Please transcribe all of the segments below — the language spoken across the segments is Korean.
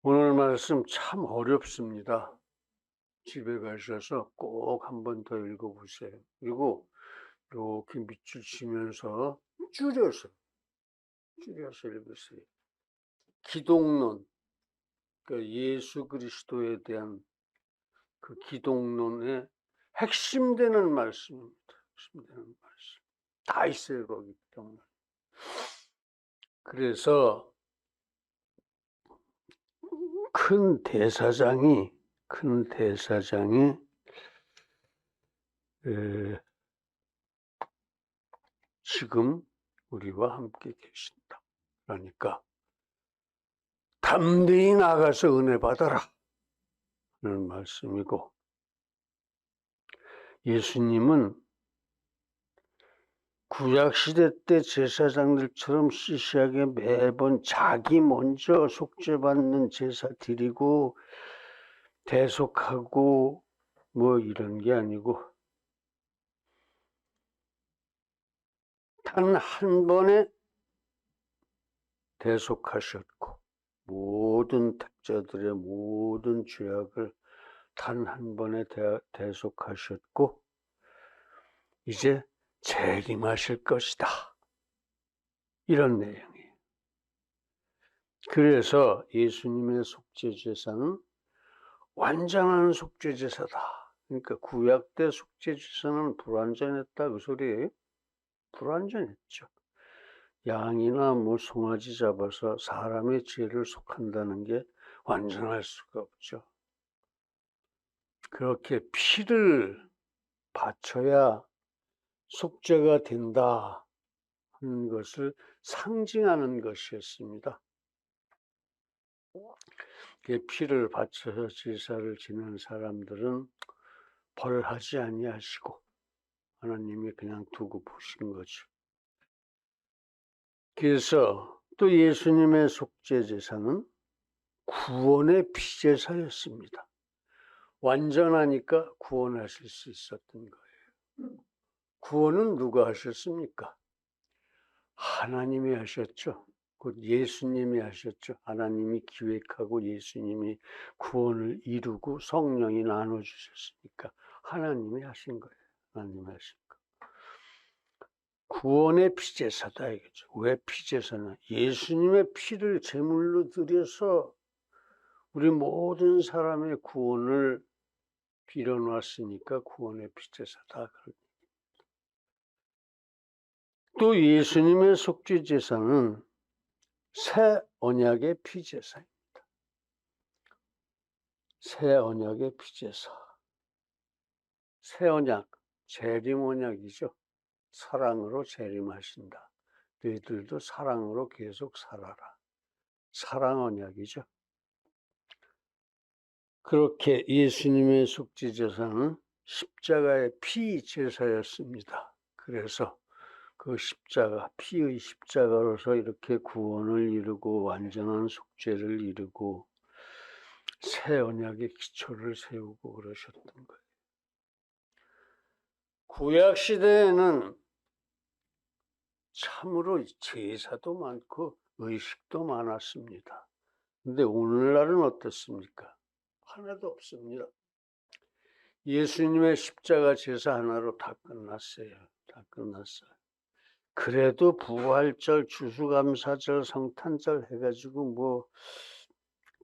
오늘 말씀 참 어렵습니다. 집에 가셔서 꼭 한 번 더 읽어보세요. 그리고 이렇게 밑줄 치면서 줄여서 읽으세요. 기독론, 그러니까 예수 그리스도에 대한 그 기독론의 핵심되는 말씀입니다. 핵심되는 말씀. 다 있어요, 거기 때문에. 그래서 큰 대사장이 지금 우리와 함께 계신다. 그러니까 담대히 나가서 은혜 받아라 하는 말씀이고, 예수님은 구약시대 때 제사장들처럼 시시하게 매번 자기 먼저 속죄받는 제사 드리고 대속하고 뭐 이런 게 아니고 단 한 번에 대속하셨고, 모든 택자들의 모든 죄악을 단 한 번에 대속하셨고, 이제 재림하실 것이다. 이런 내용이에요. 그래서 예수님의 속죄제사는 완전한 속죄제사다. 그러니까 구약 때 속죄제사는 불완전했다 그 소리예요. 불완전했죠. 양이나 뭐 송아지 잡아서 사람의 죄를 속한다는 게 완전할 수가 없죠. 그렇게 피를 바쳐야 속죄가 된다 하는 것을 상징하는 것이었습니다. 피를 바쳐서 제사를 지낸 사람들은 벌하지 아니하시고 하나님이 그냥 두고 보신 거죠. 그래서 또 예수님의 속죄제사는 구원의 피제사였습니다. 완전하니까 구원하실 수 있었던 거예요. 구원은 누가 하셨습니까? 하나님이 하셨죠. 곧 예수님이 하셨죠. 하나님이 기획하고 예수님이 구원을 이루고 성령이 나눠주셨으니까 하나님이 하신 거예요. 하나님이 하신 거. 구원의 피제사다 이거죠. 왜 피제사냐? 예수님의 피를 제물로 드려서 우리 모든 사람의 구원을 빌어놨으니까 구원의 피제사다. 또 예수님의 속죄제사는 새 언약의 피제사입니다. 새 언약의 피제사. 새 언약, 재림 언약이죠. 사랑으로 재림하신다. 너희들도 사랑으로 계속 살아라. 사랑 언약이죠. 그렇게 예수님의 속죄제사는 십자가의 피제사였습니다. 그래서 그 십자가, 피의 십자가로서 이렇게 구원을 이루고 완전한 속죄를 이루고 새 언약의 기초를 세우고 그러셨던 거예요. 구약 시대에는 참으로 제사도 많고 의식도 많았습니다. 근데 오늘날은 어떻습니까? 하나도 없습니다. 예수님의 십자가 제사 하나로 다 끝났어요. 다 끝났어요. 그래도 부활절, 추수감사절, 성탄절 해가지고 뭐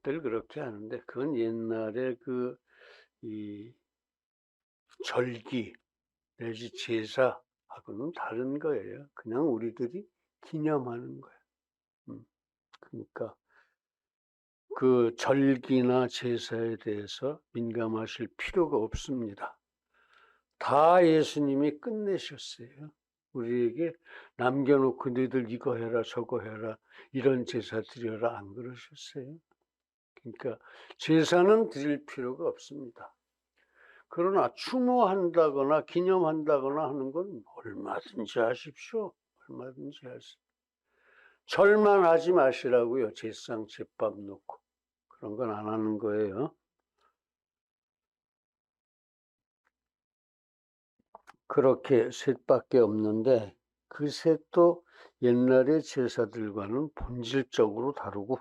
늘 그렇게 하는데 그건 옛날에 이 절기 내지 제사하고는 다른 거예요. 그냥 우리들이 기념하는 거예요. 그러니까 그 절기나 제사에 대해서 민감하실 필요가 없습니다. 다 예수님이 끝내셨어요. 우리에게 남겨놓고 너희들 이거 해라 저거 해라 이런 제사 드려라 안 그러셨어요. 그러니까 제사는 드릴 필요가 없습니다. 그러나 추모한다거나 기념한다거나 하는 건 얼마든지 하십시오. 얼마든지 하십시오. 절만 하지 마시라고요. 제상 제밥 놓고 그런 건 안 하는 거예요. 그렇게 셋밖에 없는데 그 셋도 옛날의 제사들과는 본질적으로 다르고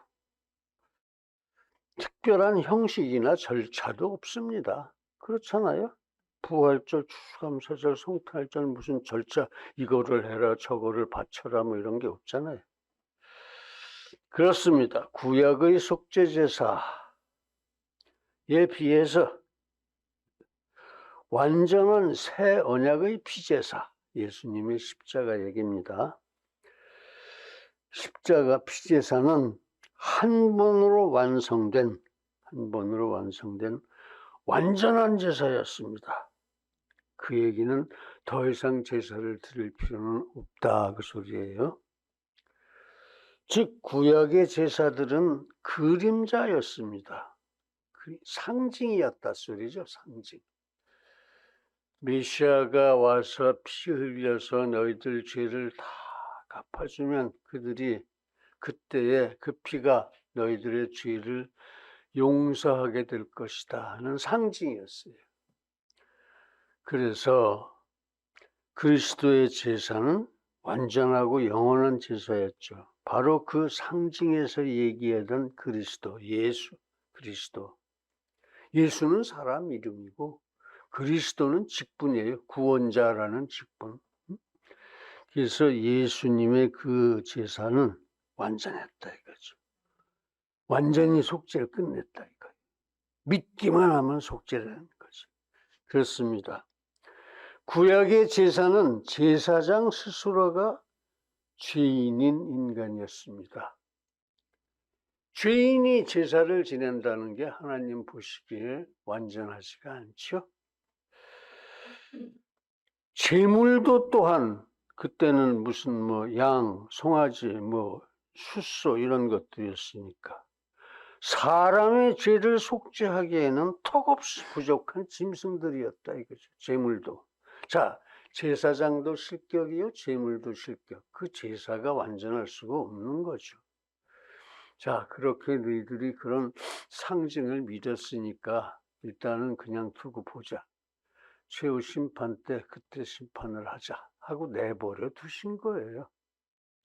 특별한 형식이나 절차도 없습니다. 그렇잖아요? 부활절, 추수감사절, 성탄절 무슨 절차 이거를 해라 저거를 바쳐라 뭐 이런 게 없잖아요. 그렇습니다. 구약의 속죄제사에 비해서 완전한 새 언약의 피제사, 예수님의 십자가 얘기입니다. 십자가 피제사는 한 번으로 완성된 완전한 제사였습니다. 그 얘기는 더 이상 제사를 드릴 필요는 없다 그 소리예요. 즉 구약의 제사들은 그림자였습니다. 상징이었다 소리죠. 상징. 메시아가 와서 피 흘려서 너희들 죄를 다 갚아주면 그들이 그때에 그 피가 너희들의 죄를 용서하게 될 것이다 하는 상징이었어요. 그래서 그리스도의 제사는 완전하고 영원한 제사였죠. 바로 그 상징에서 얘기하던 그리스도, 예수 그리스도. 예수는 사람 이름이고 그리스도는 직분이에요. 구원자라는 직분. 그래서 예수님의 그 제사는 완전했다 이거죠. 완전히 속죄를 끝냈다 이거예요. 믿기만 하면 속죄라는 거죠. 그렇습니다. 구약의 제사는 제사장 스스로가 죄인인 인간이었습니다. 죄인이 제사를 지낸다는 게 하나님 보시기에 완전하지가 않죠. 제물도 또한 그때는 무슨 뭐 양, 송아지, 뭐 숫소 이런 것들이었으니까 사람의 죄를 속죄하기에는 턱없이 부족한 짐승들이었다 이거죠. 제물도. 자, 제사장도 실격이요, 제물도 실격. 그 제사가 완전할 수가 없는 거죠. 자, 그렇게 너희들이 그런 상징을 믿었으니까 일단은 그냥 두고 보자. 최후 심판 때 그때 심판을 하자 하고 내버려 두신 거예요.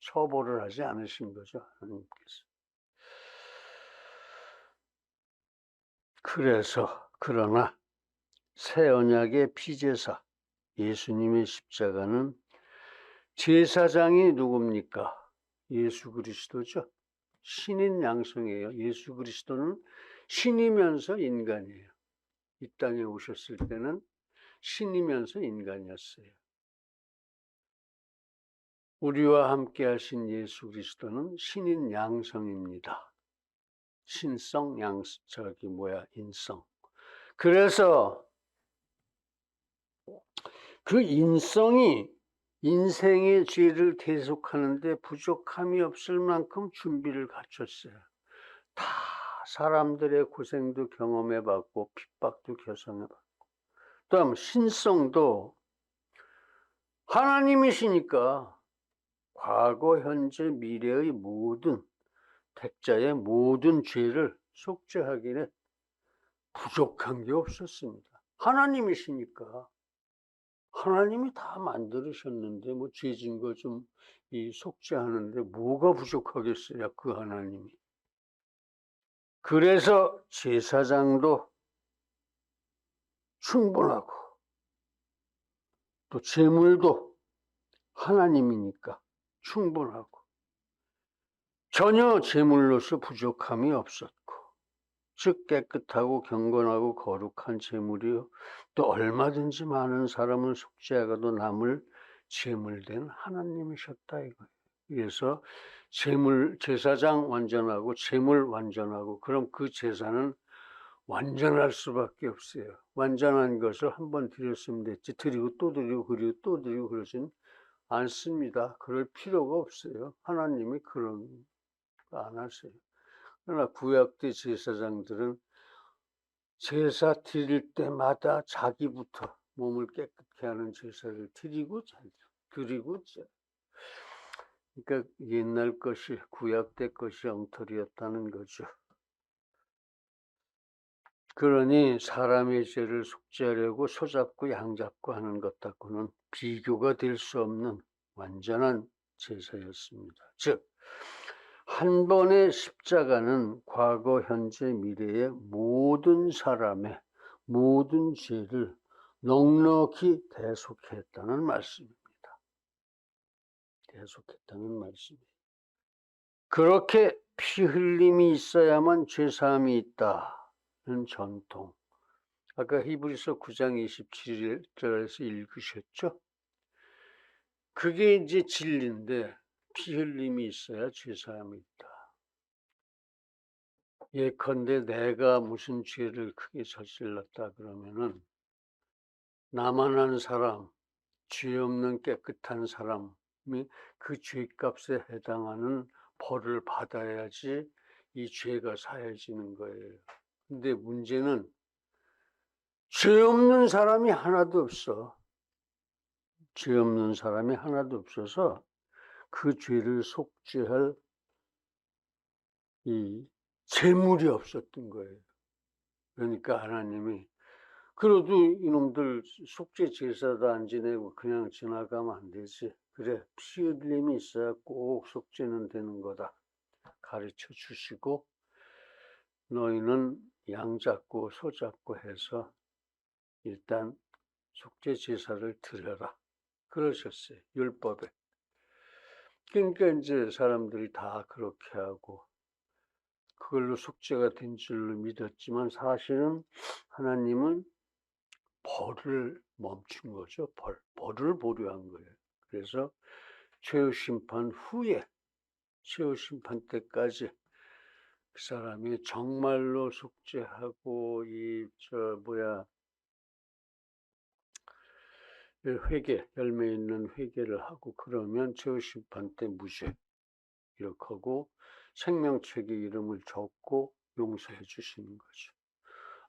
처벌을 하지 않으신 거죠, 하나님께서. 그러나 새 언약의 피제사 예수님의 십자가는 제사장이 누굽니까? 예수 그리스도죠. 신인 양성이에요. 예수 그리스도는 신이면서 인간이에요. 이 땅에 오셨을 때는 신이면서 인간이었어요. 우리와 함께 하신 예수 그리스도는 신인 양성입니다. 신성, 인성. 그래서 그 인성이 인생의 죄를 대속하는데 부족함이 없을 만큼 준비를 갖췄어요. 다 사람들의 고생도 경험해봤고 핍박도 교선해봤고 그다음 신성도 하나님이시니까 과거, 현재, 미래의 모든 택자의 모든 죄를 속죄하기에 부족한 게 없었습니다. 하나님이시니까 하나님이 다 만들으셨는데 뭐 죄진 거 좀 속죄하는데 뭐가 부족하겠어요, 그 하나님이. 그래서 제사장도 충분하고 또 제물도 하나님이니까 충분하고 전혀 제물로서 부족함이 없었고 즉 깨끗하고 경건하고 거룩한 제물이요 또 얼마든지 많은 사람을 속죄하고도 남을 제물된 하나님이셨다 이거예요. 그래서 제사장 완전하고 제물 완전하고 그럼 그 제사는 완전할 수밖에 없어요. 완전한 것을 한번 드렸으면 됐지 드리고 또 드리고 그리고 또 드리고 그러진 않습니다. 그럴 필요가 없어요. 하나님이 그런 거 안 하세요. 그러나 구약 때 제사장들은 제사 드릴 때마다 자기부터 몸을 깨끗게 하는 제사를 드리고 그러니까 옛날 것이 구약 때 것이 엉터리였다는 거죠. 그러니 사람의 죄를 속죄하려고 소잡고 양잡고 하는 것 갖고는 비교가 될 수 없는 완전한 제사였습니다. 즉 한 번의 십자가는 과거, 현재, 미래의 모든 사람의 모든 죄를 넉넉히 대속했다는 말씀입니다. 대속했다는 말씀이에요. 그렇게 피 흘림이 있어야만 죄 사함이 있다는 전통. 아까 히브리서 9장 27절에서 읽으셨죠? 그게 이제 진리인데 피 흘림이 있어야 죄 사함이 있다. 예컨대 내가 무슨 죄를 크게 저질렀다 그러면은 나만 한 사람, 죄 없는 깨끗한 사람이 그 죄값에 해당하는 벌을 받아야지 이 죄가 사해지는 거예요. 근데 문제는 죄 없는 사람이 하나도 없어. 죄 없는 사람이 하나도 없어서 그 죄를 속죄할 이 재물이 없었던 거예요. 그러니까 하나님이 그래도 이놈들 속죄 제사도 안 지내고 그냥 지나가면 안 되지. 그래, 피 흘림이 있어야 꼭 속죄는 되는 거다. 가르쳐 주시고 너희는 양 잡고 소 잡고 해서 일단 속죄 제사를 드려라. 그러셨어요. 율법에. 그러니까 이제 사람들이 다 그렇게 하고 그걸로 속죄가 된 줄로 믿었지만 사실은 하나님은 벌을 멈춘 거죠. 벌을 보류한 거예요. 그래서 최후 심판 후에 최후 심판 때까지 그 사람이 정말로 속죄하고 회개 열매 있는 회개를 하고 그러면 최후 심판 때 무죄 이렇게 하고 생명책에 이름을 적고 용서해 주시는 거죠.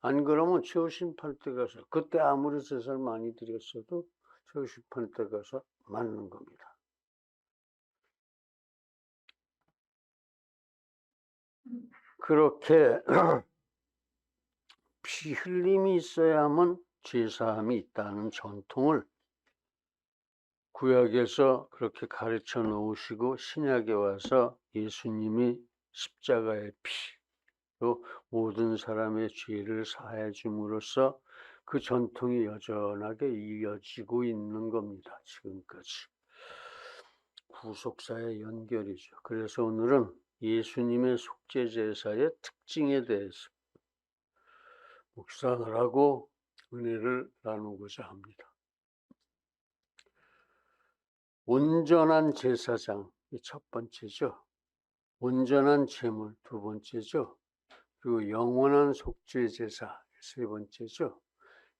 안 그러면 최후 심판 때 가서 그때 아무리 제사를 많이 드렸어도 최후 심판 때 가서 맞는 겁니다. 그렇게 피 흘림이 있어야만 죄사함이 있다는 전통을 구약에서 그렇게 가르쳐 놓으시고 신약에 와서 예수님이 십자가의 피로 모든 사람의 죄를 사해 줌으로써 그 전통이 여전하게 이어지고 있는 겁니다. 지금까지. 구속사의 연결이죠. 그래서 오늘은 예수님의 속죄 제사의 특징에 대해서 묵상을 하고 은혜를 나누고자 합니다. 온전한 제사장이 첫 번째죠. 온전한 제물 두 번째죠. 그리고 영원한 속죄 제사 세 번째죠.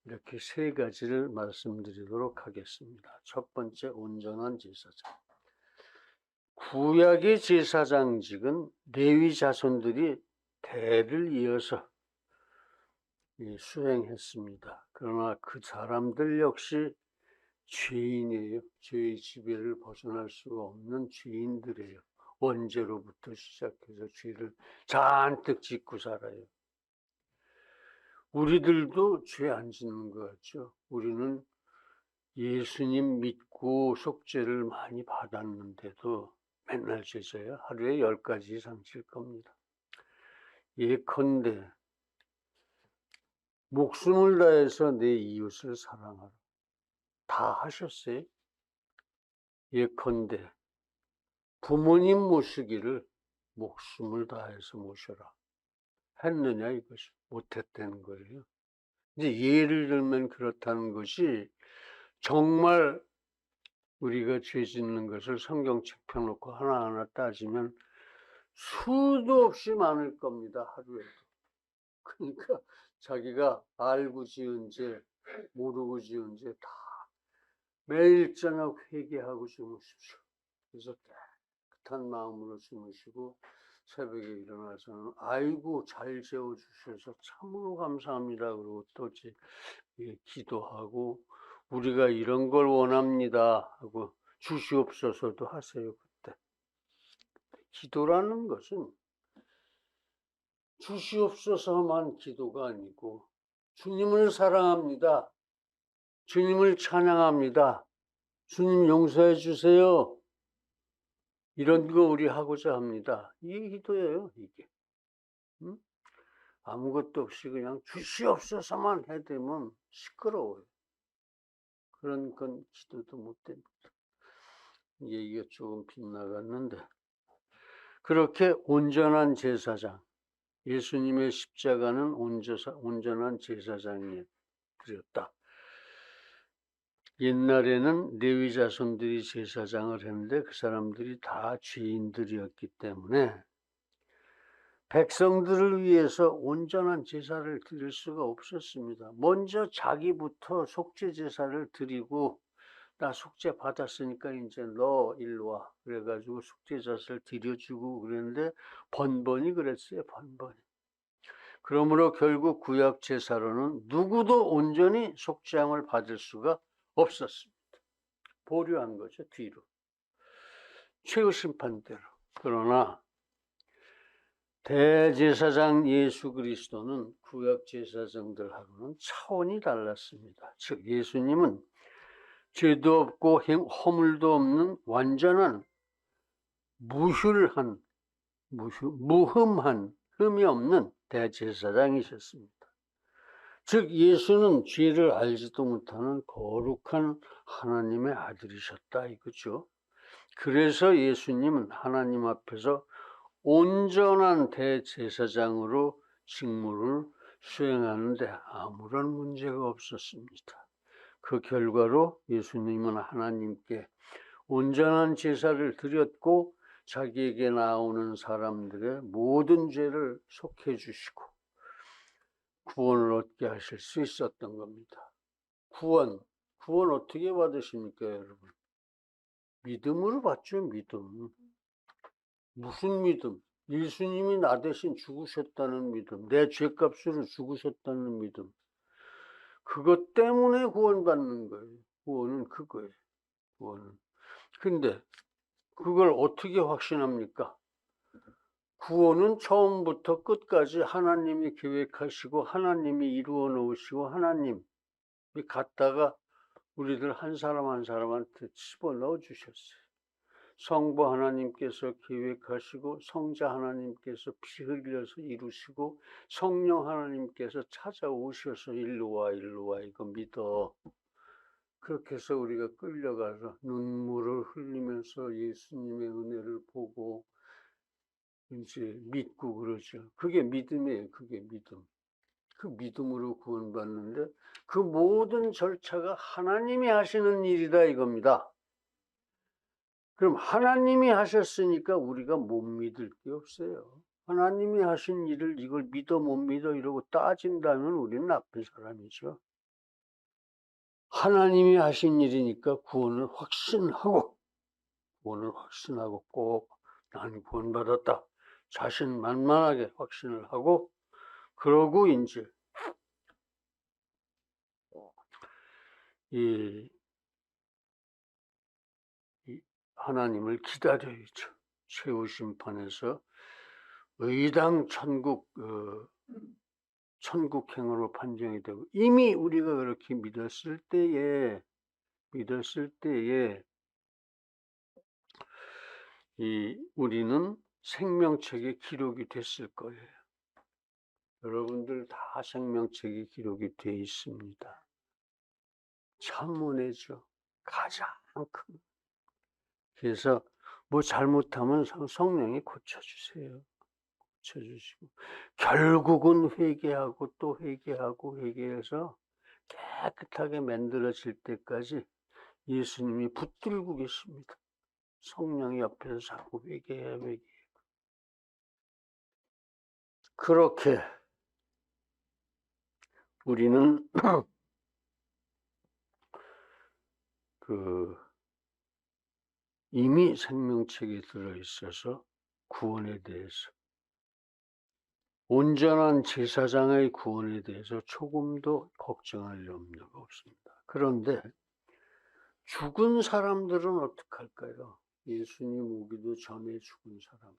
이렇게 세 가지를 말씀드리도록 하겠습니다. 첫 번째 온전한 제사장. 구약의 제사장직은 레위 자손들이 대를 이어서 수행했습니다. 그러나 그 사람들 역시 죄인이에요. 죄의 지배를 벗어날 수가 없는 죄인들이에요. 원죄로부터 시작해서 죄를 잔뜩 짓고 살아요. 우리들도 죄 안 짓는 것 같죠. 우리는 예수님 믿고 속죄를 많이 받았는데도 맨날 죄져요. 하루에 10가지 이상 질 겁니다. 예컨대 목숨을 다해서 내 이웃을 사랑하라. 다 하셨어요. 예컨대 부모님 모시기를 목숨을 다해서 모셔라. 했느냐 이것이. 못했다는 거예요. 이제 예를 들면 그렇다는 것이 정말 우리가 죄 짓는 것을 성경책 펴놓고 하나하나 따지면 수도 없이 많을 겁니다. 하루에도. 그러니까 자기가 알고 지은 죄, 모르고 지은 죄 다 매일 저녁 회개하고 주무십시오. 그래서 깨끗한 마음으로 주무시고 새벽에 일어나서는 아이고 잘 재워주셔서 참으로 감사합니다. 그리고 또 기도하고 우리가 이런 걸 원합니다 하고 주시옵소서도 하세요. 그때 기도라는 것은 주시옵소서만 기도가 아니고 주님을 사랑합니다. 주님을 찬양합니다. 주님 용서해 주세요. 이런 거 우리 하고자 합니다. 이게 기도예요, 이게. 응? 아무것도 없이 그냥 주시옵소서만 해대면 시끄러워요. 그런 건 기도도 못 됩니다. 얘기가 조금 빗나갔는데, 그렇게 온전한 제사장, 예수님의 십자가는 온전한 제사장이 되었다. 옛날에는 레위 자손들이 제사장을 했는데 그 사람들이 다 죄인들이었기 때문에 백성들을 위해서 온전한 제사를 드릴 수가 없었습니다. 먼저 자기부터 속죄 제사를 드리고, 나 속죄 받았으니까 이제 너 일로 와 그래가지고 속죄 제사를 드려주고 그랬는데 번번이 그랬어요. 번번이. 그러므로 결국 구약 제사로는 누구도 온전히 속죄함을 받을 수가 없었습니다. 보류한 거죠, 뒤로. 최후 심판대로. 그러나 대제사장 예수 그리스도는 구약 제사장들하고는 차원이 달랐습니다. 즉 예수님은 죄도 없고 허물도 없는 완전한 무흠한 흠이 없는 대제사장이셨습니다. 즉 예수는 죄를 알지도 못하는 거룩한 하나님의 아들이셨다 이거죠. 그래서 예수님은 하나님 앞에서 온전한 대제사장으로 직무를 수행하는데 아무런 문제가 없었습니다. 그 결과로 예수님은 하나님께 온전한 제사를 드렸고 자기에게 나오는 사람들의 모든 죄를 속해 주시고 구원을 얻게 하실 수 있었던 겁니다. 구원 어떻게 받으십니까, 여러분? 믿음으로 받죠, 믿음. 무슨 믿음? 예수님이 나 대신 죽으셨다는 믿음, 내 죄값으로 죽으셨다는 믿음. 그것 때문에 구원받는 거예요. 구원은 그거예요. 구원은. 근데 그걸 어떻게 확신합니까? 구원은 처음부터 끝까지 하나님이 계획하시고 하나님이 이루어 놓으시고 하나님이 갖다가 우리들 한 사람 한 사람한테 집어넣어 주셨어요. 성부 하나님께서 계획하시고 성자 하나님께서 피 흘려서 이루시고 성령 하나님께서 찾아오셔서 일로 와 이거 믿어. 그렇게 해서 우리가 끌려가서 눈물을 흘리면서 예수님의 은혜를 보고 이제 믿고 그러죠. 그게 믿음이에요. 그게 믿음. 그 믿음으로 구원받는데 그 모든 절차가 하나님이 하시는 일이다 이겁니다. 그럼 하나님이 하셨으니까 우리가 못 믿을 게 없어요. 하나님이 하신 일을 이걸 믿어 못 믿어 이러고 따진다면 우리는 나쁜 사람이죠. 하나님이 하신 일이니까 구원을 확신하고 꼭 나는 구원받았다. 자신만만하게 확신을 하고 그러고 이제 이 하나님을 기다려야죠. 최후 심판에서 의당 천국행으로 판정이 되고 이미 우리가 그렇게 믿었을 때에 우리는 생명책에 기록이 됐을 거예요. 여러분들 다 생명책에 기록이 돼 있습니다. 참 은혜죠. 가장 큰. 그래서 뭐 잘못하면 성령이 고쳐주세요. 고쳐주시고 결국은 회개하고 또 회개해서 깨끗하게 만들어질 때까지 예수님이 붙들고 계십니다. 성령이 옆에서 자꾸 회개해. 그렇게 우리는 이미 생명책에 들어있어서 구원에 대해서 온전한 제사장의 구원에 대해서 조금도 걱정할 염려가 없습니다. 그런데 죽은 사람들은 어떡할까요? 예수님 오기도 전에 죽은 사람들,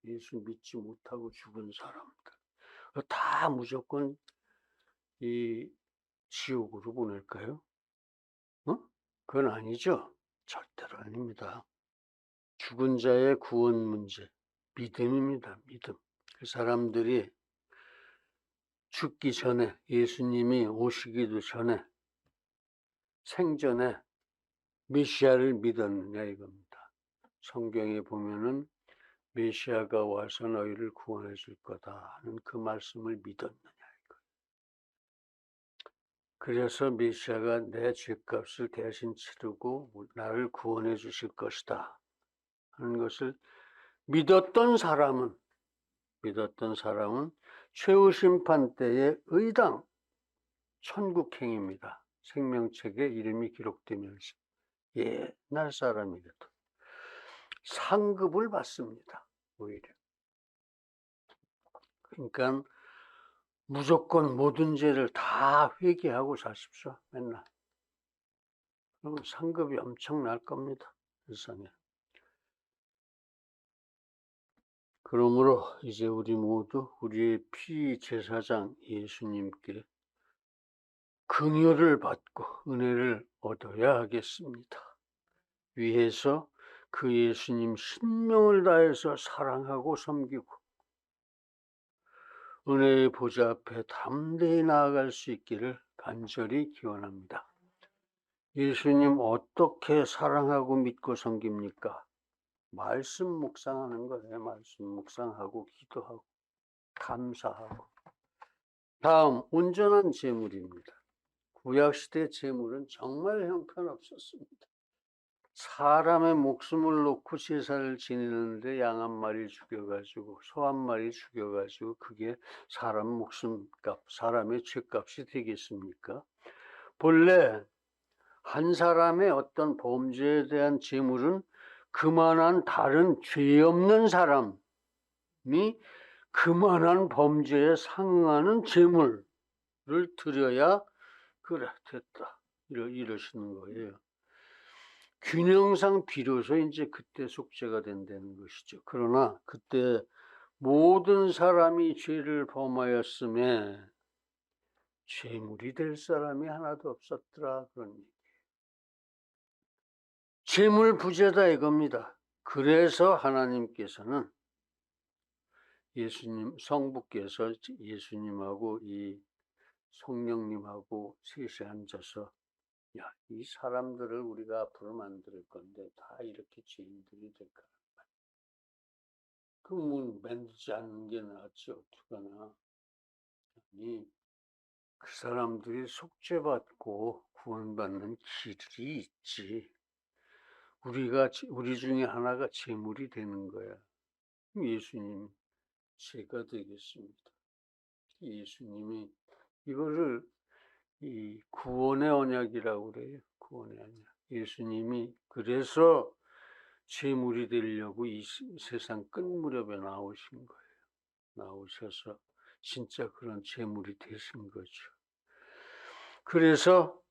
예수 믿지 못하고 죽은 사람들, 다 무조건 이 지옥으로 보낼까요? 그건 아니죠. 절대로 아닙니다. 죽은 자의 구원 문제, 믿음입니다. 믿음. 그 사람들이 죽기 전에, 예수님이 오시기도 전에 생전에 메시아를 믿었느냐 이겁니다. 성경에 보면은 메시아가 와서 너희를 구원해 줄 거다 하는 그 말씀을 믿었느냐 이거. 그래서 메시아가 내 죄값을 대신 치르고 나를 구원해 주실 것이다 하는 것을 믿었던 사람은 최후 심판 때의 의당 천국행입니다. 생명책에 이름이 기록되면서 옛날 사람이라도 상급을 받습니다. 오히려. 그러니까 무조건 모든 죄를 다 회개하고 사십시오. 맨날. 그러면 상급이 엄청날 겁니다. 세상에. 그러므로 이제 우리 모두 우리의 피제사장 예수님께 긍휼을 받고 은혜를 얻어야 하겠습니다. 위해서 그 예수님 신명을 다해서 사랑하고 섬기고 은혜의 보좌 앞에 담대히 나아갈 수 있기를 간절히 기원합니다. 예수님 어떻게 사랑하고 믿고 섬깁니까? 말씀 묵상하는 거예요. 말씀 묵상하고 기도하고 감사하고. 다음, 온전한 제물입니다. 구약시대 제물은 정말 형편없었습니다. 사람의 목숨을 놓고 제사를 지내는데 양 한 마리 죽여가지고 소 한 마리 죽여가지고 그게 사람 목숨값, 사람의 죄값이 되겠습니까? 본래 한 사람의 어떤 범죄에 대한 제물은 그만한 다른 죄 없는 사람이 그만한 범죄에 상응하는 제물을 드려야 그래 됐다 이러시는 거예요. 균형상 비로소 이제 그때 속죄가 된다는 것이죠. 그러나 그때 모든 사람이 죄를 범하였음에 제물이 될 사람이 하나도 없었더라 그런 얘기. 제물 부재다 이겁니다. 그래서 하나님께서는 성부께서 예수님하고 이 성령님하고 셋이 앉아서 야, 이 사람들을 우리가 앞으로 만들 건데 다 이렇게 죄인들이 될까? 그럼 만들지 않는 게 낫지 어떡하나? 아니, 그 사람들이 속죄받고 구원받는 길이 있지. 우리 중에 하나가 제물이 되는 거야. 예수님 제가 되겠습니다. 예수님이 이거를 이 구원의 언약이라고 그래요. 구원의 언약. 예수님이 그래서 제물이 되려고 이 세상 끝 무렵에 나오신 거예요. 나오셔서 진짜 그런 제물이 되신 거죠. 그래서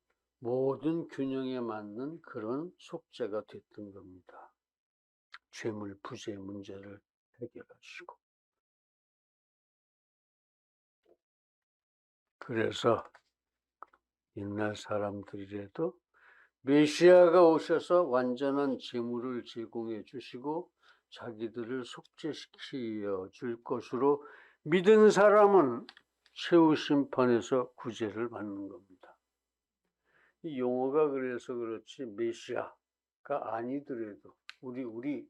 모든 균형에 맞는 그런 속죄가 됐던 겁니다. 죄물 부재 문제를 해결하시고. 그래서 옛날 사람들이라도 메시아가 오셔서 완전한 제물을 제공해 주시고 자기들을 속죄시켜 줄 것으로 믿은 사람은 최후 심판에서 구제를 받는 겁니다. 이 용어가 그래서 그렇지 메시아가 아니더라도 우리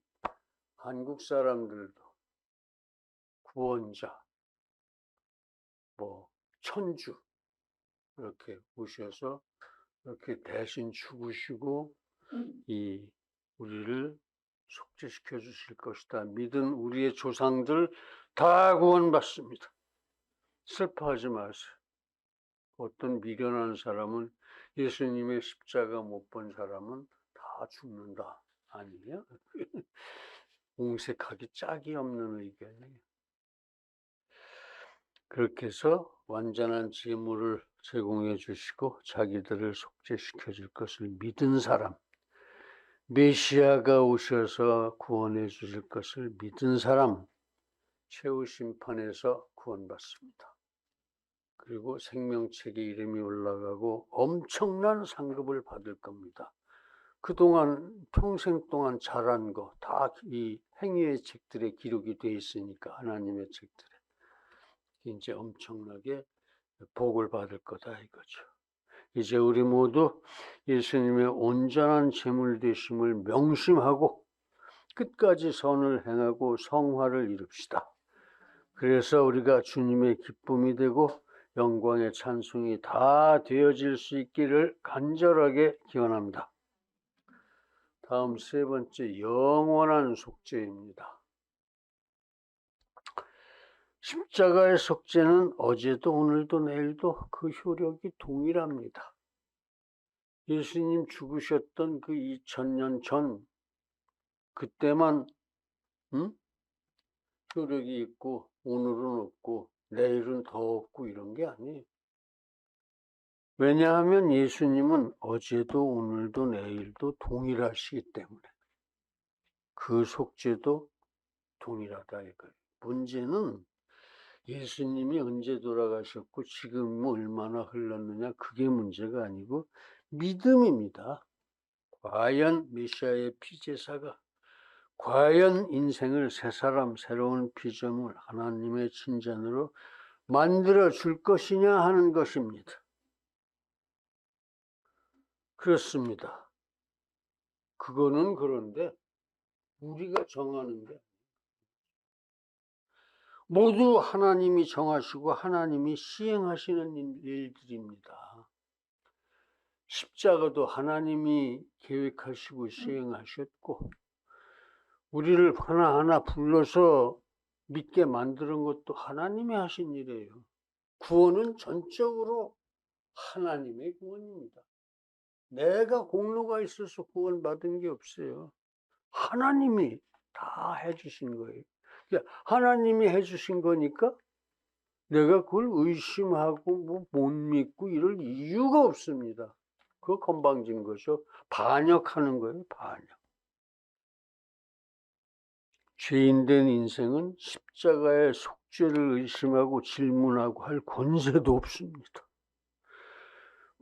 한국 사람들도 구원자, 천주 이렇게 오셔서 이렇게 대신 죽으시고 우리를 속죄시켜 주실 것이다. 믿은 우리의 조상들 다 구원받습니다. 슬퍼하지 마세요. 어떤 미련한 사람은 예수님의 십자가 못 본 사람은 다 죽는다. 아니에요? 공색하기 짝이 없는 의견이에요. 그렇게 해서 완전한 제물을 제공해 주시고 자기들을 속죄시켜 줄 것을 믿은 사람, 메시아가 오셔서 구원해 주실 것을 믿은 사람, 최후 심판에서 구원받습니다. 그리고 생명책에 이름이 올라가고 엄청난 상급을 받을 겁니다. 그동안 평생 동안 잘한 거 다 이 행위의 책들에 기록이 돼 있으니까 하나님의 책들에 이제 엄청나게 복을 받을 거다 이거죠. 이제 우리 모두 예수님의 온전한 제물 되심을 명심하고 끝까지 선을 행하고 성화를 이룹시다. 그래서 우리가 주님의 기쁨이 되고 영광의 찬송이 다 되어질 수 있기를 간절하게 기원합니다. 다음 세 번째, 영원한 속죄입니다. 십자가의 속죄는 어제도 오늘도 내일도 그 효력이 동일합니다. 예수님 죽으셨던 그 2000년 전 그때만 효력이 있고 오늘은 없고 내일은 더 없고 이런 게 아니에요. 왜냐하면 예수님은 어제도 오늘도 내일도 동일하시기 때문에 그 속죄도 동일하다 이거예요. 문제는 예수님이 언제 돌아가셨고 지금 얼마나 흘렀느냐 그게 문제가 아니고 믿음입니다. 과연 메시아의 피제사가 과연 인생을 새 사람 새로운 피조물 하나님의 친전으로 만들어 줄 것이냐 하는 것입니다. 그렇습니다. 그거는 그런데 우리가 정하는 게 모두 하나님이 정하시고 하나님이 시행하시는 일들입니다. 십자가도 하나님이 계획하시고 시행하셨고 우리를 하나하나 불러서 믿게 만드는 것도 하나님이 하신 일이에요. 구원은 전적으로 하나님의 구원입니다. 내가 공로가 있어서 구원받은 게 없어요. 하나님이 다 해주신 거예요. 하나님이 해주신 거니까 내가 그걸 의심하고 못 믿고 이럴 이유가 없습니다. 그거 건방진 거죠. 반역하는 거예요. 반역. 죄인된 인생은 십자가의 속죄를 의심하고 질문하고 할 권세도 없습니다.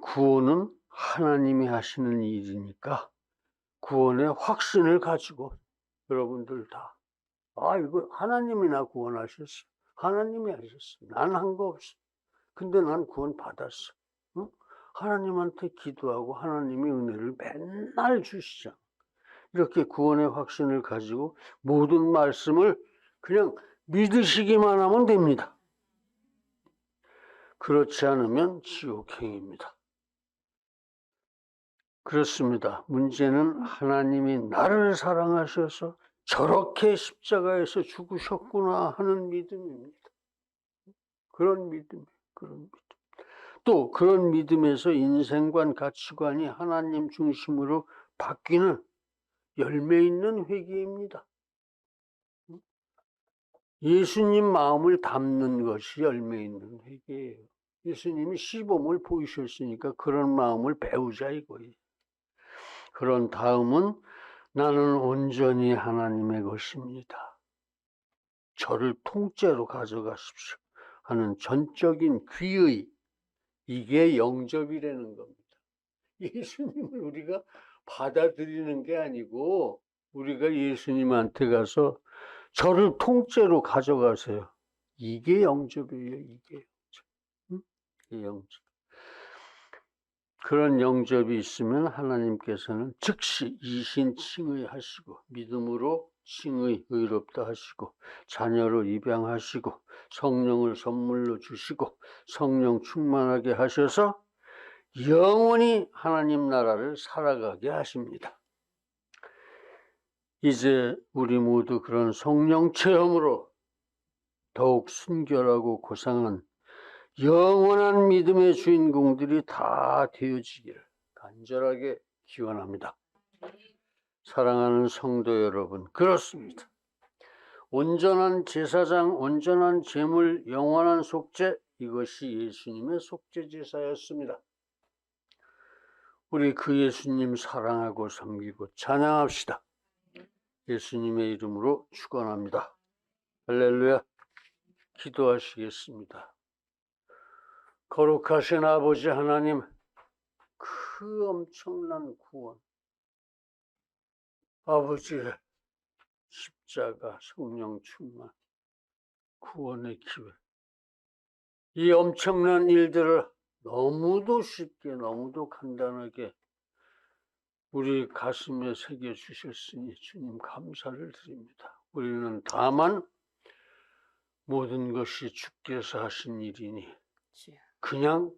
구원은 하나님이 하시는 일이니까 구원의 확신을 가지고 여러분들 다 이거 하나님이 나 구원하셨어. 하나님이 하셨어. 난 한 거 없어. 근데 난 구원 받았어. 응? 하나님한테 기도하고 하나님이 은혜를 맨날 주시잖아. 이렇게 구원의 확신을 가지고 모든 말씀을 그냥 믿으시기만 하면 됩니다. 그렇지 않으면 지옥행입니다. 그렇습니다. 문제는 하나님이 나를 사랑하셔서 저렇게 십자가에서 죽으셨구나 하는 믿음입니다. 그런 믿음. 또 그런 믿음에서 인생관 가치관이 하나님 중심으로 바뀌는 열매 있는 회개입니다. 예수님 마음을 담는 것이 열매 있는 회개예요. 예수님이 시범을 보이셨으니까 그런 마음을 배우자 이거예요. 그런 다음은 나는 온전히 하나님의 것입니다. 저를 통째로 가져가십시오 하는 전적인 귀의 이게 영접이라는 겁니다. 예수님을 우리가 받아들이는 게 아니고 우리가 예수님한테 가서 저를 통째로 가져가세요. 이게 영접이에요. 이게 영접. 응? 이게 영접. 그런 영접이 있으면 하나님께서는 즉시 이신 칭의하시고 믿음으로 칭의 의롭다 하시고 자녀로 입양하시고 성령을 선물로 주시고 성령 충만하게 하셔서 영원히 하나님 나라를 살아가게 하십니다. 이제 우리 모두 그런 성령 체험으로 더욱 순결하고 고상한 영원한 믿음의 주인공들이 다 되어지기를 간절하게 기원합니다. 사랑하는 성도 여러분, 그렇습니다. 온전한 제사장, 온전한 제물, 영원한 속죄, 이것이 예수님의 속죄 제사였습니다. 우리 그 예수님 사랑하고 섬기고 찬양합시다. 예수님의 이름으로 축원합니다. 할렐루야. 기도하시겠습니다. 거룩하신 아버지 하나님, 그 엄청난 구원, 아버지의 십자가, 성령 충만, 구원의 기회, 이 엄청난 일들을 너무도 쉽게, 너무도 간단하게 우리 가슴에 새겨주셨으니 주님 감사를 드립니다. 우리는 다만 모든 것이 주께서 하신 일이니 주여. 그냥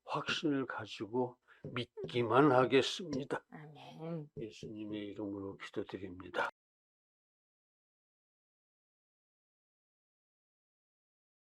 확신을 가지고 믿기만 하겠습니다. 아멘. 예수님의 이름으로 기도드립니다.